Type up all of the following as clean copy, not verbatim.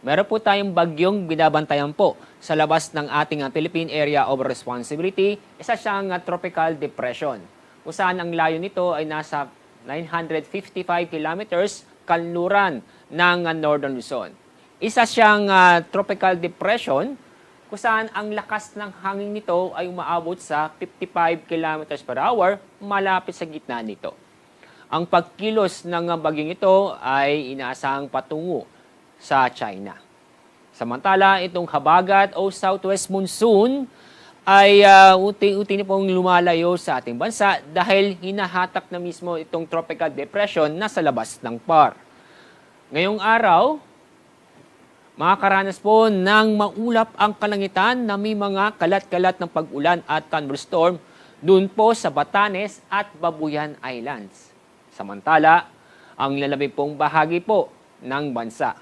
Meron po tayong bagyong binabantayan po sa labas ng ating Philippine Area of Responsibility. Isa siyang tropical depression, kung saan ang layo nito ay nasa 955 kilometers kanluran ng Northern Luzon. Isa siyang tropical depression kung saan ang lakas ng hangin nito ay umaabot sa 55 kilometers per hour malapit sa gitna nito. Ang pagkilos ng bagyong ito ay inaasahang patungo sa China. Samantala, itong habagat o southwest monsoon ay unti-unti na pong lumalayo sa ating bansa dahil hinahatak na mismo itong tropical depression na sa labas ng PAR. Ngayong araw, makakaranas po ng maulap ang kalangitan na may mga kalat-kalat ng pag-ulan at thunderstorm doon po sa Batanes at Babuyan Islands. Samantala, ang lalabing pong bahagi po ng bansa.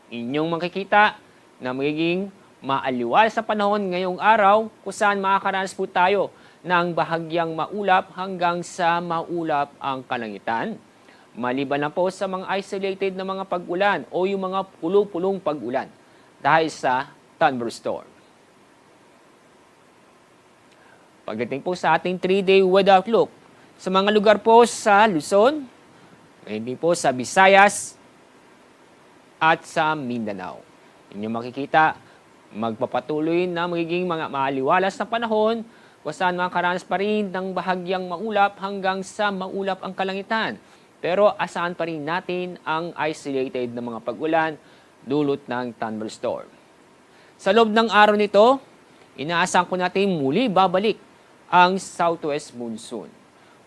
Inyong makikita na magiging maaliwal sa panahon ngayong araw kung saan makakaranas po tayo ng bahagyang maulap hanggang sa maulap ang kalangitan. Maliban na po sa mga isolated na mga pag-ulan o yung mga pulo-pulong pag-ulan dahil sa thunderstorm. Pagdating po sa ating 3-day weather outlook, sa mga lugar po sa Luzon, hindi po sa Visayas at sa Mindanao. Inyong makikita, magpapatuloy na magiging mga maaliwalas na panahon kung saan makakaranas pa rin ng bahagyang maulap hanggang sa maulap ang kalangitan. Pero asahan pa rin natin ang isolated na mga pag-ulan dulot ng thunderstorm. Sa loob ng araw nito, inaasahan ko natin muli babalik ang southwest monsoon,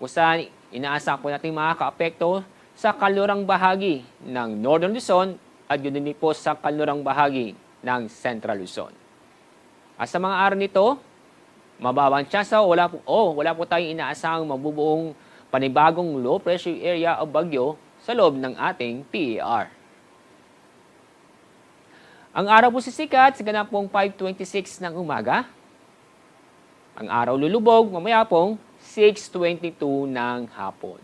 kung saan inaasahan po natin makaka-apekto sa kanlurang bahagi ng Northern Luzon at yun din po sa kanlurang bahagi ng Central Luzon. At sa mga araw nito, mababang tsansa wala po tayong inaasahang mabubuong panibagong low pressure area o bagyo sa loob ng ating PAR. Ang araw po sisikat sa ganapong 5:26 ng umaga. Ang araw lulubog mamaya pong 6:22 ng hapon.